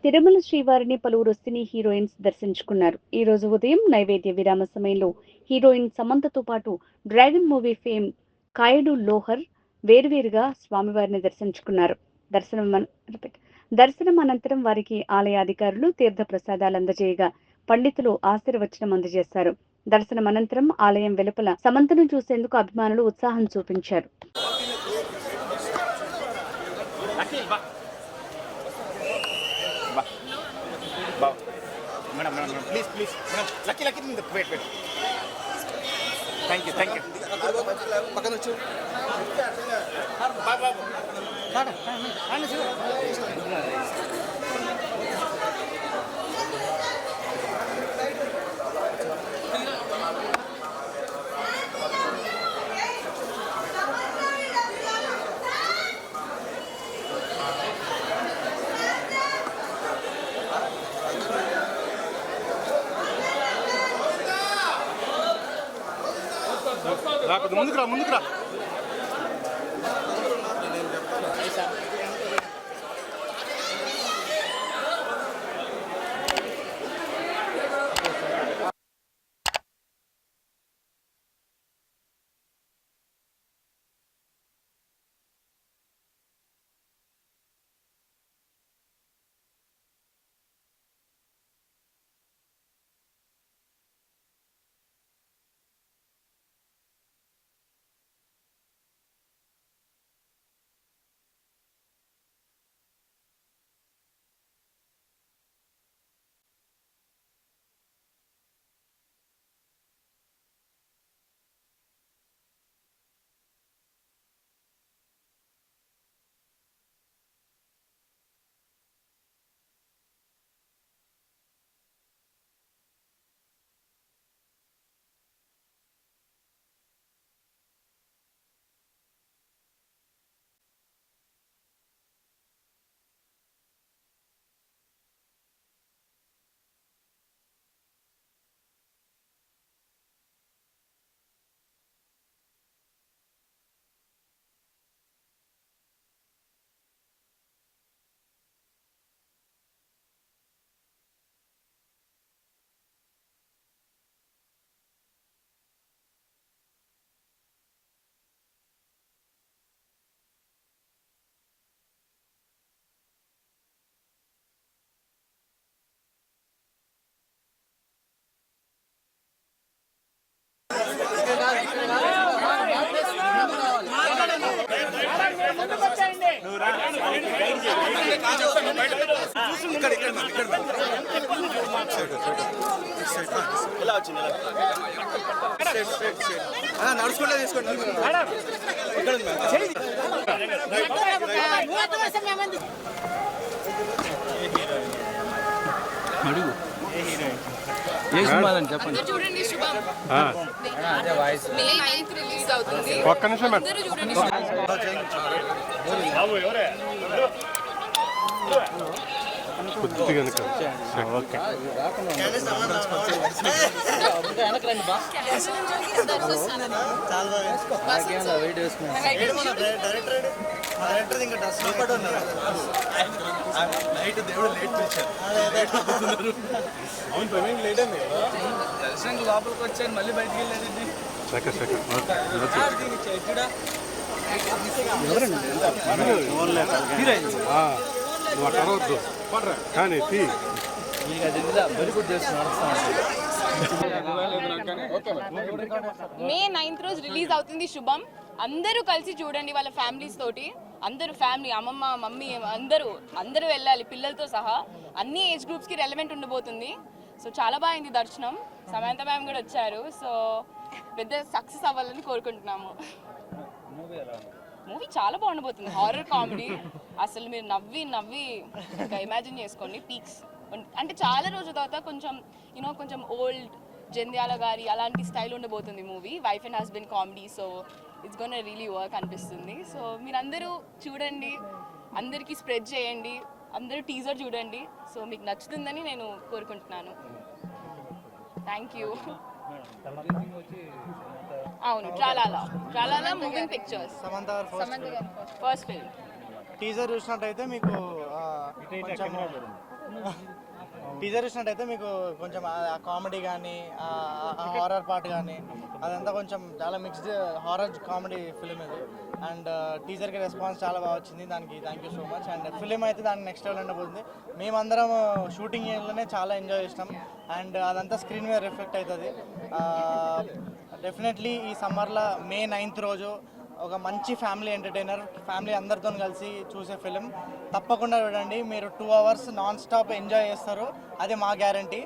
తిరుమల శ్రీవారిని పలువురు సినీ హీరోయిన్స్ దర్శించుకున్నారు. ఈ రోజు ఉదయం నైవేద్య విరామ సమయంలో హీరోయిన్ సమంతతో పాటు dragon movie fame Kayadu Lohar వేరువేరుగా స్వామివారిని దర్శించుకున్నారు. దర్శనం అనంతరం వారికి ఆలయ అధికారులు తీర్థ ప్రసాదాలు అందజేయగా పండితులు ఆశీర్వచనం అందజేశారు. దర్శనం అనంతరం ఆలయం వెలుపల సమంతను చూసేందుకు అభిమానులు ఉత్సాహం చూపించారు. Madam, please, madam, lucky, wait. Thank you. Pakan uchu. ముందుకు రా ఎలా వచ్చింది నడుచుకుంటా తీసుకోండి అడుగు చూడండి శుభం మే 9th రిలీజ్ అవుతుంది. ఒక్క నిమిషం అందరూ చూడండి. దర్శనం లోపలికి వచ్చాను మళ్ళీ బయటికి వెళ్ళేది కానీ మే 9th రోజు రిలీజ్ అవుతుంది శుభం. అందరూ కలిసి చూడండి వాళ్ళ ఫ్యామిలీస్ తోటి. అందరూ ఫ్యామిలీ అమ్మమ్మ మమ్మీ అందరూ వెళ్ళాలి పిల్లలతో సహా. అన్ని ఏజ్ గ్రూప్స్కి రెలవెంట్ ఉండబోతుంది. సో చాలా బాగుంది దర్శనం. సమంత మ్యామ్ కూడా వచ్చారు. సో పెద్ద సక్సెస్ అవ్వాలని కోరుకుంటున్నాము. మూవీ చాలా బాగుండబోతుంది. Horror comedy. అసలు మీరు నవ్వి ఇంకా ఇమాజిన్ చేసుకోండి పీక్స్. అంటే చాలా రోజుల తర్వాత కొంచెం ఓల్డ్ జంధ్యాల గారి అలాంటి స్టైల్ ఉండబోతుంది movie. Wife and husband comedy. So it's gone really work అనిపిస్తుంది. సో మీరందరూ చూడండి, అందరికీ స్ప్రెడ్ చేయండి, అందరూ టీజర్ చూడండి. సో మీకు నచ్చుతుందని నేను కోరుకుంటున్నాను. Thank you. అవును, Tralala moving pictures first film. Teaser చూసినట్టయితే మీకు టీజర్ చూసినట్టయితే మీకు కొంచెం ఆ కామెడీ కానీ హారర్ పార్ట్ కానీ అదంతా కొంచెం చాలా మిక్స్డ్ హారర్ కామెడీ ఫిలిం ఇది. అండ్ టీజర్కి రెస్పాన్స్ చాలా బాగా వచ్చింది, దానికి thank you so much. And film అయితే దానికి నెక్స్ట్ లెవెల్ ఉండబోతుంది. మేమందరం షూటింగ్లోనే చాలా ఎంజాయ్ చేసినాం అండ్ అదంతా స్క్రీన్ మీద రిఫ్లెక్ట్ అవుతుంది. డెఫినెట్లీ ఈ సమ్మర్లో May 9th రోజు ఒక మంచి ఫ్యామిలీ ఎంటర్టైనర్, ఫ్యామిలీ అందరితో కలిసి చూసే ఫిలిం తప్పకుండా చూడండి. మీరు 2 hours నాన్ స్టాప్ ఎంజాయ్ చేస్తారు, అది మా guarantee.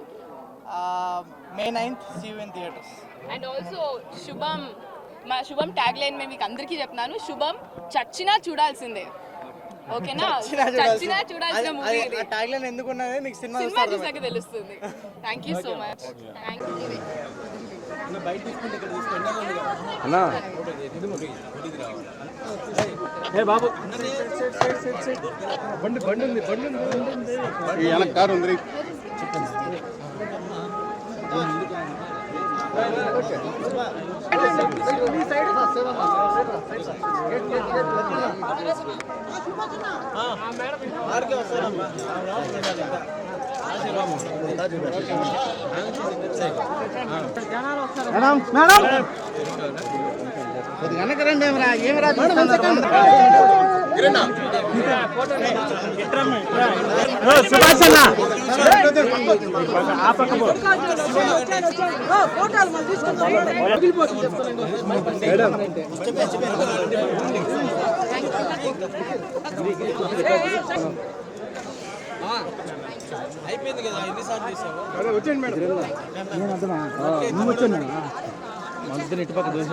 May 9th see you in theatres. And also Shubham tag line మేము మీకు అందరికీ చెప్తున్నాను, శుభం చచ్చినా చూడాల్సిందే. ఓకేనా? చచ్చినా చూడాల్సిన మూవీ ఇది. ట్యాగ్ లైన్ ఎందుకు ఉన్నది మీకు సినిమా చూసాక తెలుస్తుంది. Thank you so much. Thank you. Car ఉంది. అయిపోయింది కదా, ఎన్నిసార్లు తీసావు? వచ్చేయండి మేడం. మంత్రి ఇటు పక్క దోశ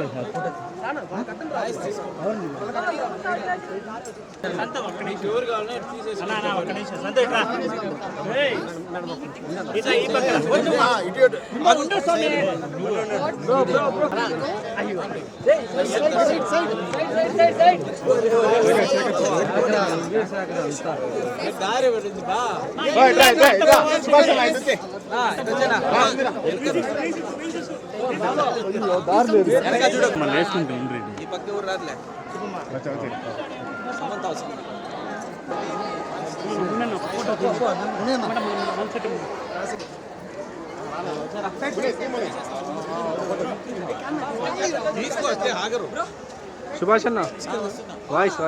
దారి బా ఈ పక్క ఊరు రాదులే. సమంత అవసరం సుభాష్ అన్న వాయిస్